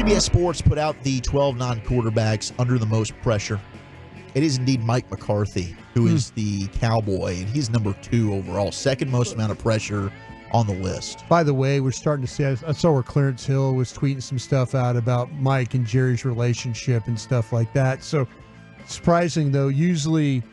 CBS Sports put out the 12 non-quarterbacks under the most pressure. It is indeed Mike McCarthy, who is the Cowboy, and he's number 2 overall, second most amount of pressure on the list. By the way, we're starting to see, I saw where Clarence Hill was tweeting some stuff out about Mike and Jerry's relationship and stuff like that. So surprising, though, usually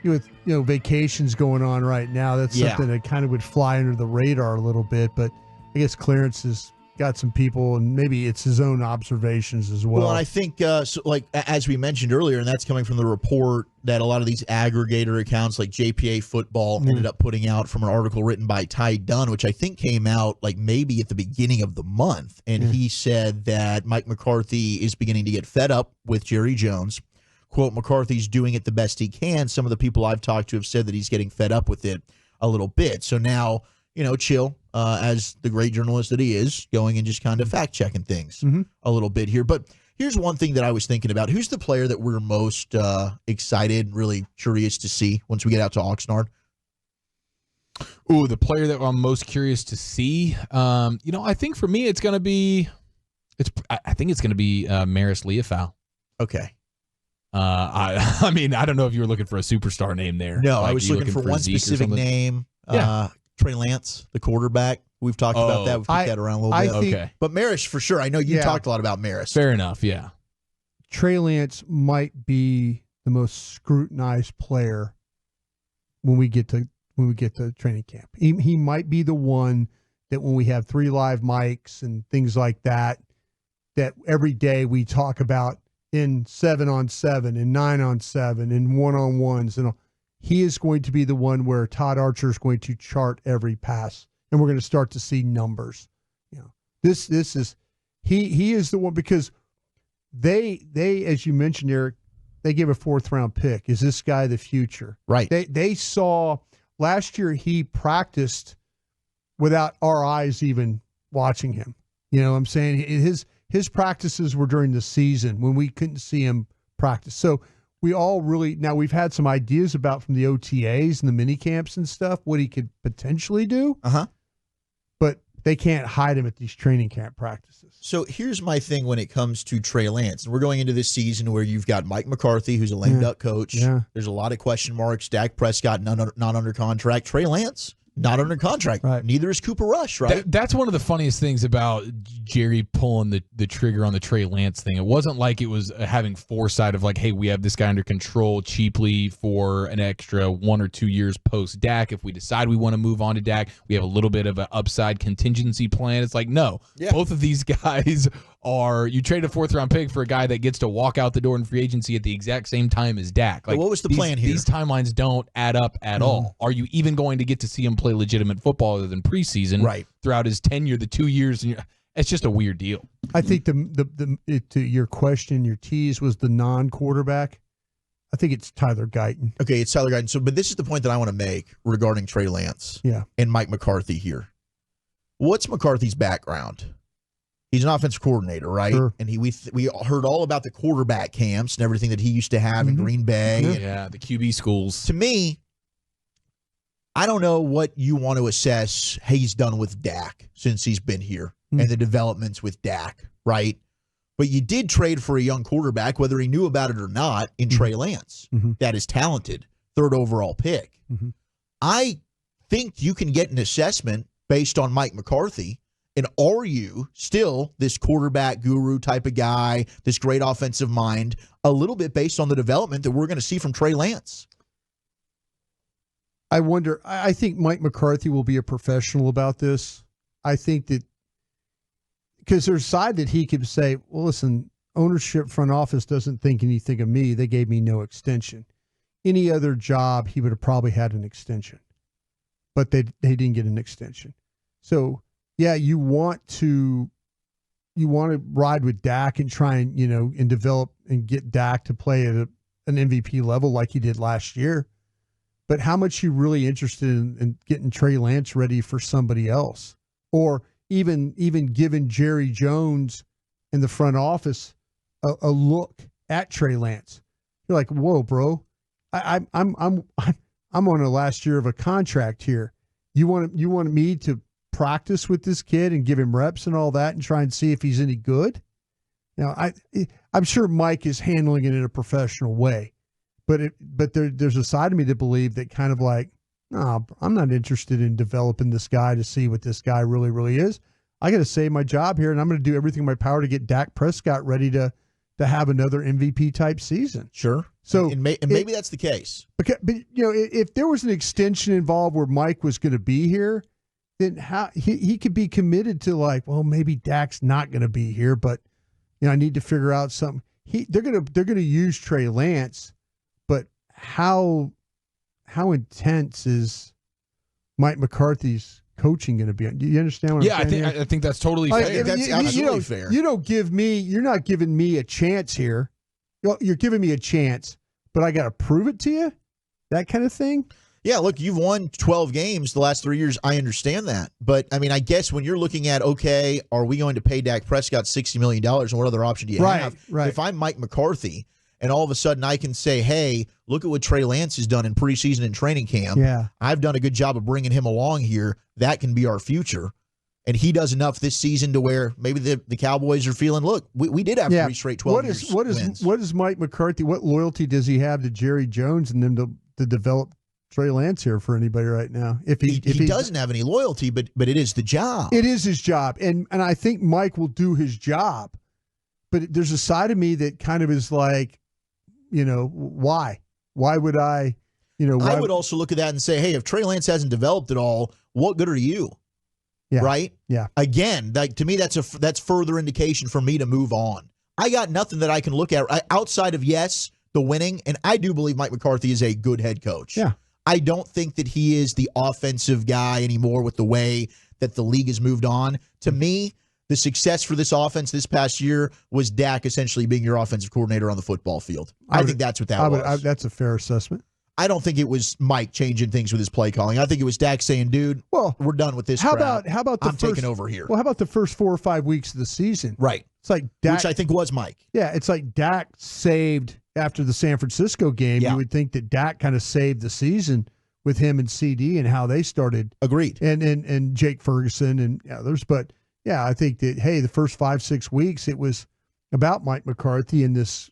with vacations going on right now, that's something that kind of would fly under the radar a little bit. But I guess Clarence has got some people, and maybe it's his own observations as well. Well, and I think, as we mentioned earlier, and that's coming from the report that a lot of these aggregator accounts like JPA Football ended up putting out from an article written by Ty Dunn, which I think came out like maybe at the beginning of the month. And he said that Mike McCarthy is beginning to get fed up with Jerry Jones. Quote, McCarthy's doing it the best he can. Some of the people I've talked to have said that he's getting fed up with it a little bit. So now, chill, as the great journalist that he is, going and just kind of fact-checking things a little bit here. But here's one thing that I was thinking about. Who's the player that we're most excited, really curious to see once we get out to Oxnard? Ooh, the player that I'm most curious to see. I think for me, it's going to be Maris Leofau. Okay. I mean, I don't know if you were looking for a superstar name there. No, I was looking for one specific name. Trey Lance, the quarterback. We've talked about that. We've kicked that around a little bit. Okay. But Maris, for sure. I know you talked a lot about Maris. Fair enough, yeah. Trey Lance might be the most scrutinized player when we get to training camp. He might be the one that when we have 3 live mics and things like that every day we talk about in 7-on-7 and 9-on-7 and 1-on-1s and all. He is going to be the one where Todd Archer is going to chart every pass, and we're going to start to see numbers. This is he is the one, because they as you mentioned, Eric, they gave a 4th-round pick. Is this guy the future? Right. They saw last year he practiced without our eyes even watching him. You know what I'm saying? His practices were during the season when we couldn't see him practice. So we all really, now we've had some ideas about from the OTAs and the mini camps and stuff, what he could potentially do. But they can't hide him at these training camp practices. So here's my thing when it comes to Trey Lance. We're going into this season where you've got Mike McCarthy, who's a lame duck coach. There's a lot of question marks. Dak Prescott, not under contract. Trey Lance, not under contract. Right. Neither is Cooper Rush, right? That's one of the funniest things about Jerry pulling the trigger on the Trey Lance thing. It wasn't like it was having foresight of like, hey, we have this guy under control cheaply for an extra 1 or 2 years post Dak. If we decide we want to move on to Dak, we have a little bit of an upside contingency plan. It's like, no, both of these guys are, you trade a 4th-round pick for a guy that gets to walk out the door in free agency at the exact same time as Dak. Like, what was the plan here? These timelines don't add up at all. Are you even going to get to see him play legitimate football other than preseason throughout his tenure, the 2 years? It's just a weird deal. I think to your question, your tease was the non-quarterback. I think it's Tyler Guyton. Okay, it's Tyler Guyton. So, but this is the point that I want to make regarding Trey Lance and Mike McCarthy here. What's McCarthy's background? He's an offensive coordinator, right? Sure. And we heard all about the quarterback camps and everything that he used to have in Green Bay. Yeah, the QB schools. To me, I don't know what you want to assess he's done with Dak since he's been here and the developments with Dak, right? But you did trade for a young quarterback, whether he knew about it or not, in Trey Lance. That is talented, 3rd overall pick. I think you can get an assessment based on Mike McCarthy. And are you still this quarterback guru type of guy, this great offensive mind, a little bit based on the development that we're going to see from Trey Lance? I wonder, I think Mike McCarthy will be a professional about this. I think that, because there's a side that he could say, well, listen, ownership, front office doesn't think anything of me. They gave me no extension. Any other job, he would have probably had an extension. But they didn't get an extension. So, yeah, you want to ride with Dak and try and, and develop and get Dak to play at an MVP level like he did last year. But how much you really interested in getting Trey Lance ready for somebody else, or even giving Jerry Jones in the front office a look at Trey Lance? You're like, whoa, bro, I'm on the last year of a contract here. You want me to practice with this kid and give him reps and all that and try and see if he's any good? I'm sure Mike is handling it in a professional way, but there's a side of me to believe that kind of like, no, I'm not interested in developing this guy to see what this guy really, really is. I got to save my job here, and I'm going to do everything in my power to get Dak Prescott ready to have another MVP type season. Sure. So and maybe that's the case. But if there was an extension involved where Mike was going to be here, then how he could be committed to like, well, maybe Dak's not going to be here, but I need to figure out something. They're gonna use Trey Lance, but how intense is Mike McCarthy's coaching going to be? Do you understand what I'm saying? I think that's totally fair. That's absolutely fair. You're not giving me a chance here. You're giving me a chance, but I got to prove it to you. That kind of thing. Yeah, look, you've won 12 games the last 3 years. I understand that. But, I mean, I guess when you're looking at, okay, are we going to pay Dak Prescott $60 million, and what other option do you have? Right. If I'm Mike McCarthy, and all of a sudden I can say, hey, look at what Trey Lance has done in preseason and training camp. Yeah. I've done a good job of bringing him along here. That can be our future. And he does enough this season to where maybe the Cowboys are feeling, look, we did have 3 straight 12 years wins. What is Mike McCarthy, what loyalty does he have to Jerry Jones and them to develop Trey Lance here for anybody right now? If he doesn't have any loyalty, but it is the job. It is his job. And I think Mike will do his job. But there's a side of me that kind of is like, why? Why would I, I would also look at that and say, hey, if Trey Lance hasn't developed at all, what good are you? Yeah. Right? Yeah. Again, to me, that's further indication for me to move on. I got nothing that I can look at outside of, yes, the winning. And I do believe Mike McCarthy is a good head coach. Yeah. I don't think that he is the offensive guy anymore with the way that the league has moved on. To me, the success for this offense this past year was Dak essentially being your offensive coordinator on the football field. I think that's what that was. That's a fair assessment. I don't think it was Mike changing things with his play calling. I think it was Dak saying, dude, we're done with this crap. How about I'm taking over here. Well, how about the first 4 or 5 weeks of the season? Right. It's like Dak, which I think was Mike. Yeah, it's like Dak saved after the San Francisco game. Yeah. You would think that Dak kind of saved the season with him and CD and how they started. Agreed. And Jake Ferguson and others. But, yeah, I think that, hey, the first 5-6 weeks, it was about Mike McCarthy and this,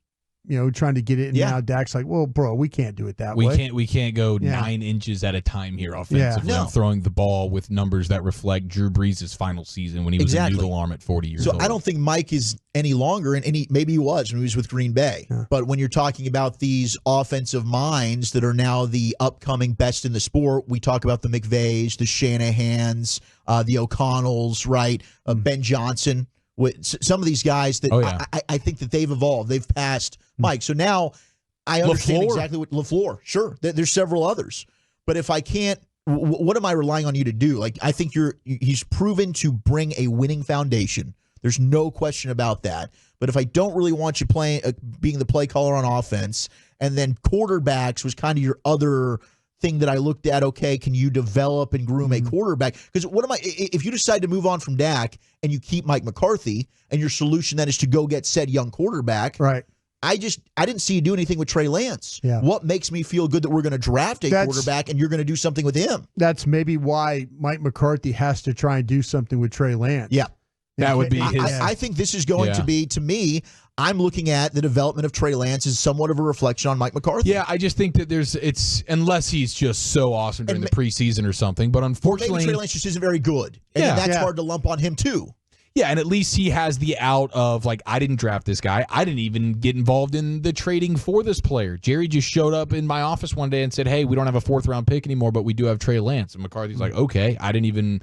trying to get it. And now Dak's like, well, bro, we can't do it that way. We can't go 9 inches at a time here offensively. No. I'm throwing the ball with numbers that reflect Drew Brees' final season when he was a noodle arm at 40 years old. So I don't think Mike is any longer, and maybe he was when he was with Green Bay. Yeah. But when you're talking about these offensive minds that are now the upcoming best in the sport, we talk about the McVays, the Shanahans, the O'Connells, right? Ben Johnson. With some of these guys that I think that they've evolved. They've passed Mike. So now I understand exactly what LaFleur. Sure, there's several others. But if I can't, what am I relying on you to do? Like, I think he's proven to bring a winning foundation. There's no question about that. But if I don't really want you being the play caller on offense, and then quarterbacks was kind of your other thing that I looked at, okay, can you develop and groom a quarterback? Because if you decide to move on from Dak and you keep Mike McCarthy and your solution then is to go get said young quarterback, right? I didn't see you do anything with Trey Lance. Yeah. What makes me feel good that we're going to draft a quarterback and you're going to do something with him? That's maybe why Mike McCarthy has to try and do something with Trey Lance. Yeah. That would be his. I think this is going to be, to me, I'm looking at the development of Trey Lance as somewhat of a reflection on Mike McCarthy. Yeah, I just think that it's unless he's just so awesome during the preseason or something, but unfortunately, maybe Trey Lance just isn't very good, and that's hard to lump on him too. Yeah, and at least he has the out of, like, I didn't draft this guy. I didn't even get involved in the trading for this player. Jerry just showed up in my office one day and said, hey, we don't have a 4th-round pick anymore, but we do have Trey Lance. And McCarthy's like, okay, I didn't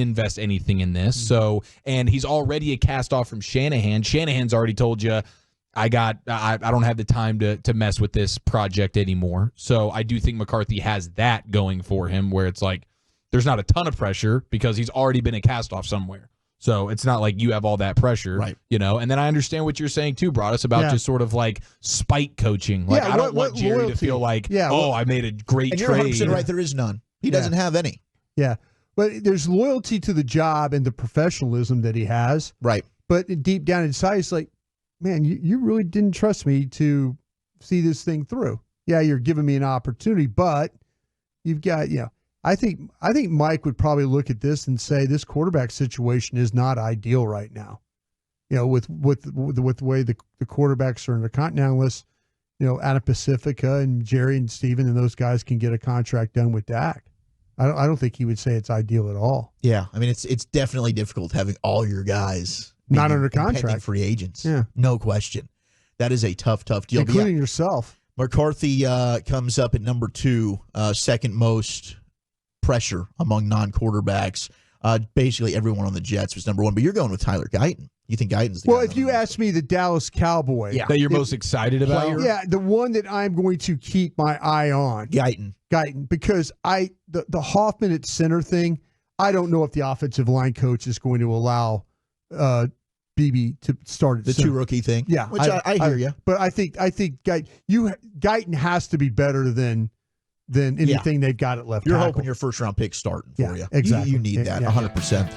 invest anything in this. So, and he's already a cast off from Shanahan. Shanahan's already told you, I don't have the time to mess with this project anymore. So I do think McCarthy has that going for him, where it's like there's not a ton of pressure because he's already been a cast off somewhere. So it's not like you have all that pressure, right? And then I understand what you're saying too, Broadus, about just sort of like spite coaching. Like, I don't want Jerry to feel like, I made a great trade. And you're 100% right, there is none. He doesn't have any. Yeah. But there's loyalty to the job and the professionalism that he has. Right. But deep down inside, it's like, man, you really didn't trust me to see this thing through. Yeah, you're giving me an opportunity, but you've got, I think Mike would probably look at this and say this quarterback situation is not ideal right now. with the way the quarterbacks are in the Continental list, out of Pacifica and Jerry and Steven and those guys can get a contract done with Dak. I don't think he would say it's ideal at all. Yeah, I mean it's definitely difficult having all your guys not under contract, free agents. Yeah, no question. That is a tough deal, including yourself. McCarthy comes up at number 2, second most pressure among non-quarterbacks. Basically, everyone on the Jets was number 1, but you're going with Tyler Guyton. You think Guyton's the guy? Well, if you ask me, the Dallas Cowboy that you're most excited about? Yeah, the one that I'm going to keep my eye on. Guyton, because the Hoffman at center thing, I don't know if the offensive line coach is going to allow BB to start at the center. 2-rookie thing. Yeah, which I hear you. But I think Guyton has to be better than anything they've got at left You're tackle. hoping your first-round pick starting for you. Exactly. You need that 100%.